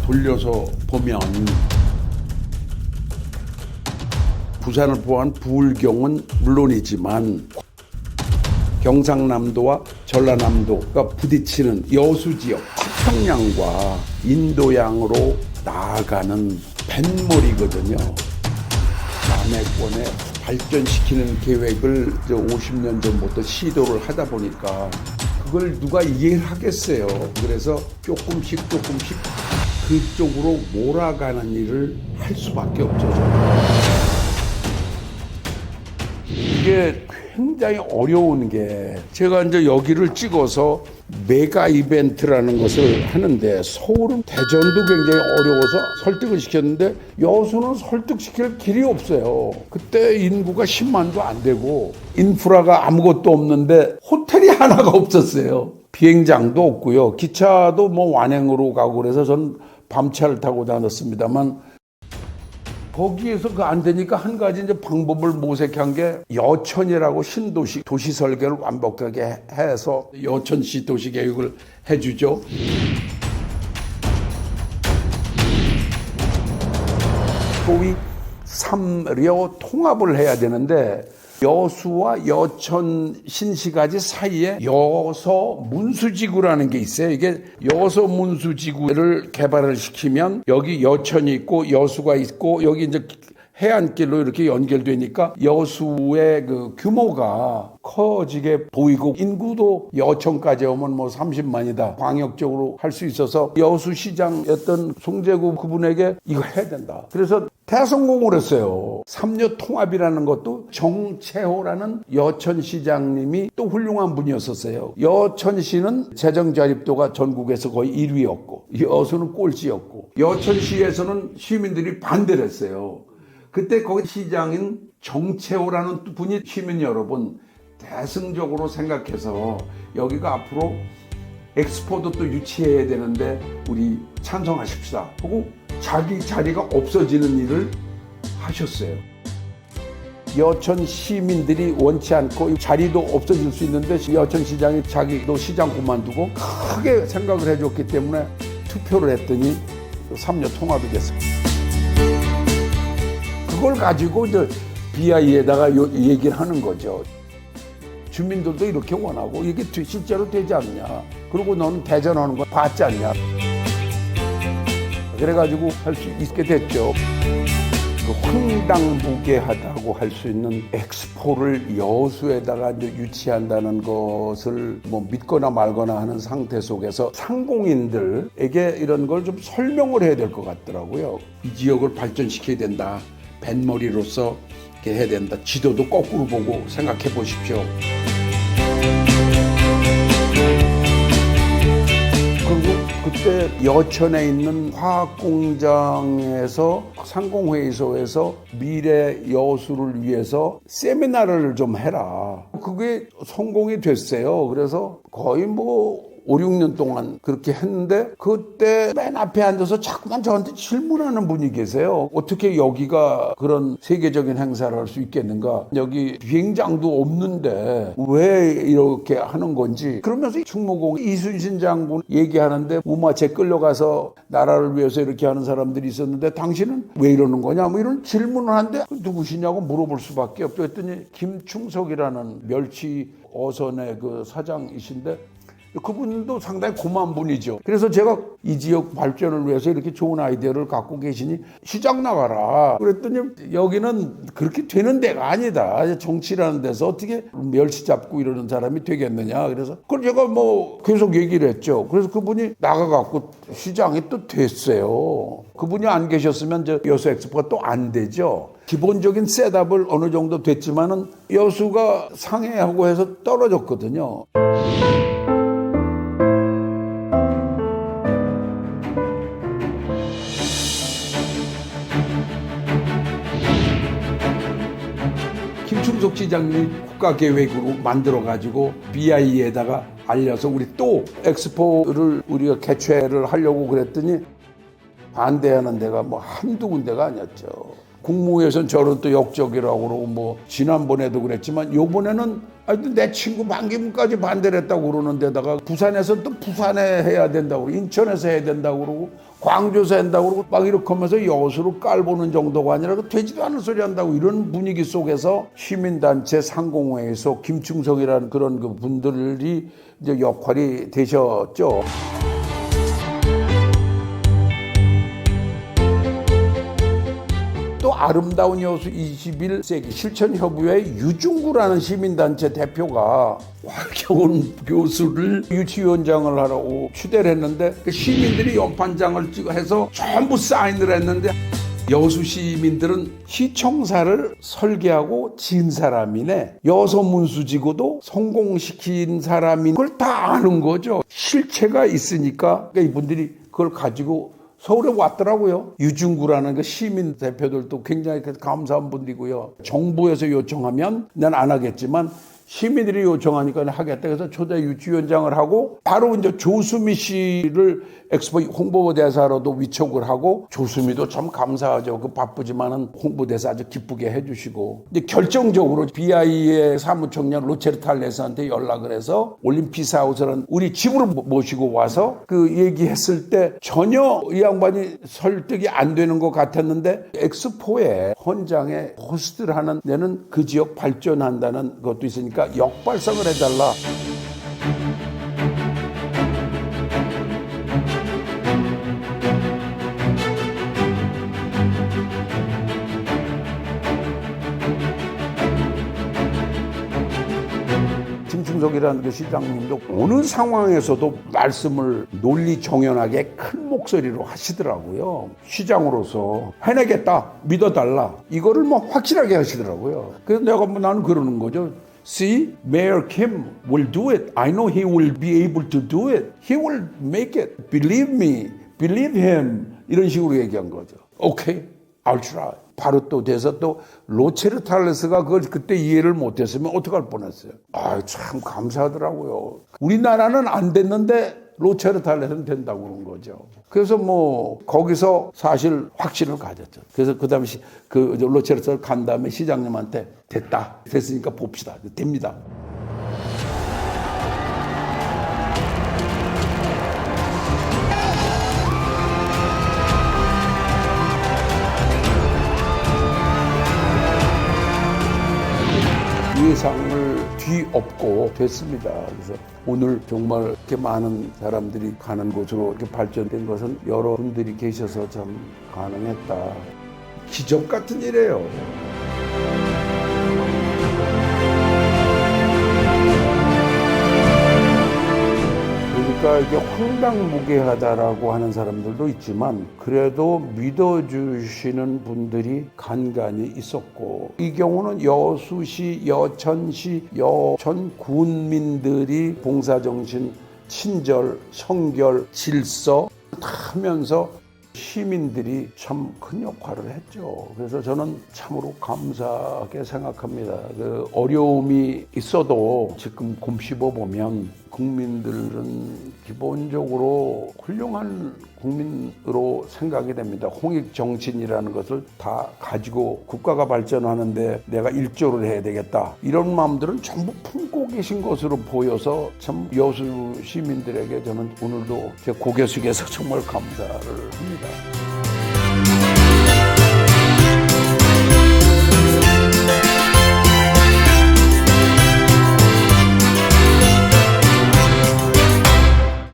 돌려서 보면 부산을 포함한 부울경은 물론이지만 경상남도와 전라남도가 부딪히는 여수 지역 태평양과 인도양으로 나아가는 뱃머리거든요. 남해권에 발전시키는 계획을 50년 전부터 시도를 하다 보니까 그걸 누가 이해를 하겠어요. 그래서 조금씩 그쪽으로 몰아가는 일을 할 수밖에 없죠. 이게 굉장히 어려운 게 제가 이제 여기를 찍어서 메가 이벤트라는 것을 하는데 서울은 대전도 굉장히 어려워서 설득을 시켰는데 여수는 설득시킬 길이 없어요. 그때 인구가 10만도 안 되고 인프라가 아무것도 없는데 호텔이 하나가 없었어요. 비행장도 없고요. 기차도 뭐 완행으로 가고 그래서 전 밤차를 타고 다녔습니다만 거기에서 그 안 되니까 한 가지 이제 방법을 모색한 게 여천이라고 신도시 도시 설계를 완벽하게 해서 여천시 도시 계획을 해주죠. 소위 삼려 통합을 해야 되는데 여수와 여천 신시가지 사이에 여서 문수지구라는 게 있어요. 이게 여서 문수지구를 개발을 시키면 여기 여천이 있고 여수가 있고 여기 이제 해안길로 이렇게 연결되니까 여수의 그 규모가 커지게 보이고 인구도 여천까지 오면 뭐 30만이다. 광역적으로 할 수 있어서 여수시장이었던 송재구 그분에게 이거 해야 된다. 그래서 대성공을 했어요. 삼려 통합이라는 것도 정채호라는 여천시장님이 또 훌륭한 분이었었어요. 여천시는 재정 자립도가 전국에서 거의 1위였고 여수는 꼴찌였고 여천시에서는 시민들이 반대를 했어요. 그때 거기 시장인 정채호라는 분이 시민 여러분 대승적으로 생각해서 여기가 앞으로 엑스포도 또 유치해야 되는데 우리 찬성하십시다 하고 자기 자리가 없어지는 일을 하셨어요. 여천 시민들이 원치 않고 자리도 없어질 수 있는데 여천시장이 자기도 시장 그만두고 크게 생각을 해줬기 때문에 투표를 했더니 삼려 통합이 됐습니다. 그걸 가지고 이제 BI에다가 얘기를 하는 거죠. 주민들도 이렇게 원하고 이게 실제로 되지 않냐. 그리고 너는 대전하는 거 봤지 않냐. 그래가지고 할 수 있게 됐죠. 그 황당무계하다고 할 수 있는 엑스포를 여수에다가 이제 유치한다는 것을 뭐 믿거나 말거나 하는 상태 속에서 상공인들에게 이런 걸 좀 설명을 해야 될 것 같더라고요. 이 지역을 발전시켜야 된다. 뱃머리로서 이렇게 해야 된다. 지도도 거꾸로 보고 생각해 보십시오. 그리고 그때 여천에 있는 화학공장에서 상공회의소에서 미래 여수를 위해서 세미나를 좀 해라. 그게 성공이 됐어요. 그래서 거의 뭐 5, 6년 동안 그렇게 했는데 그때 맨 앞에 앉아서 자꾸만 저한테 질문하는 분이 계세요. 어떻게 여기가 그런 세계적인 행사를 할 수 있겠는가? 여기 비행장도 없는데 왜 이렇게 하는 건지. 그러면서 충무공 이순신 장군 얘기하는데 우마체 끌려가서 나라를 위해서 이렇게 하는 사람들이 있었는데 당신은 왜 이러는 거냐? 뭐 이런 질문을 하는데 누구시냐고 물어볼 수밖에 없죠. 했더니 김충석이라는 멸치 어선의 그 사장이신데 그분도 상당히 고마운 분이죠. 그래서 제가 이 지역 발전을 위해서 이렇게 좋은 아이디어를 갖고 계시니 시장 나가라. 그랬더니 여기는 그렇게 되는 데가 아니다. 정치라는 데서 어떻게 멸치 잡고 이러는 사람이 되겠느냐. 그래서 그걸 제가 뭐 계속 얘기를 했죠. 그래서 그분이 나가갖고 시장이 또 됐어요. 그분이 안 계셨으면 저 여수 엑스포가 또 안 되죠. 기본적인 셋업을 어느 정도 됐지만은 여수가 상해하고 해서 떨어졌거든요. 김충석 시장님이 국가계획으로 만들어가지고 BI에다가 알려서 우리 또 엑스포를 우리가 개최를 하려고 그랬더니 반대하는 데가 뭐 한두 군데가 아니었죠. 국무에선 저런 또 역적이라고 그러고 뭐 지난번에도 그랬지만 요번에는 내 친구 반기문까지 반대를 했다고 그러는 데다가 부산에서 또 부산에 해야 된다고 그러고 인천에서 해야 된다고 그러고 광주에서 한다고 그러고 막 이렇게 하면서 여수로 깔보는 정도가 아니라 되지도 않은 소리 한다고 이런 분위기 속에서 시민단체 상공회에서 김충성이라는 그런 그 분들이 이제 역할이 되셨죠. 또 아름다운 여수 21세기 실천협의회 유중구라는 시민단체 대표가 활겨운 교수를 유치위원장을 하라고 추대를 했는데 그 시민들이 연판장을 해서 전부 사인을 했는데 여수 시민들은 시청사를 설계하고 지은 사람이네. 여서 문수지구도 성공시킨 사람인 걸 다 아는 거죠. 실체가 있으니까 이분들이 그걸 가지고 서울에 왔더라고요. 유중구라는 그 시민 대표들도 굉장히 감사한 분이고요. 정부에서 요청하면 난 안 하겠지만 시민들이 요청하니까 하겠다. 그래서 초대 유치위원장을 하고 바로 이제 조수미 씨를 엑스포 홍보대사로도 위촉을 하고 조수미도 참 감사하죠. 그 바쁘지만은 홍보대사 아주 기쁘게 해주시고 이제 결정적으로 BI의 사무총장 로체르탈레스한테 연락을 해서 올림피스하우스라는 우리 집으로 모시고 와서 그 얘기했을 때 전혀 이 양반이 설득이 안 되는 것 같았는데 엑스포에 헌장에 호스트를 하는 데는 그 지역 발전한다는 것도 있으니까 역발상을 해달라. 김충석이라는 그 시장님도 어느 상황에서도 말씀을 논리정연하게 큰 목소리로 하시더라고요. 시장으로서 해내겠다, 믿어달라 이거를 뭐 확실하게 하시더라고요. 그래서 내가 뭐 나는 그러는 거죠. See, Mayor Kim will do it. I know he will be able to do it. He will make it. Believe me, believe him. 이런 식으로 얘기한 거죠. Okay, I'll try. 바로 또 돼서 또 로체르탈레스가 그걸 그때 이해를 못했으면 어떡할 뻔했어요. 참 감사하더라고요. 우리나라는 안 됐는데 로체르탈레스는 된다고 그런 거죠. 그래서 뭐 거기서 사실 확신을 가졌죠. 그래서 그 당시 그 로체르탈레스 간 다음에 시장님한테 됐으니까 봅시다. 됩니다. 예상을 뒤엎고 됐습니다. 그래서 오늘 정말 이렇게 많은 사람들이 가는 곳으로 이렇게 발전된 것은 여러분들이 계셔서 참 가능했다. 기적 같은 일이에요. 그러니까 이게 황당무계하다라고 하는 사람들도 있지만 그래도 믿어주시는 분들이 간간히 있었고 이 경우는 여수시, 여천시, 여천 군민들이 봉사정신, 친절, 성결, 질서 다 하면서 시민들이 참 큰 역할을 했죠. 그래서 저는 참으로 감사하게 생각합니다. 그 어려움이 있어도 지금 곰씹어 보면 국민들은 기본적으로 훌륭한 국민으로 생각이 됩니다. 홍익정신이라는 것을 다 가지고 국가가 발전하는데 내가 일조를 해야 되겠다. 이런 마음들은 전부 품고 계신 것으로 보여서 참 여수 시민들에게 저는 오늘도 제 고개 숙여서 정말 감사를 합니다.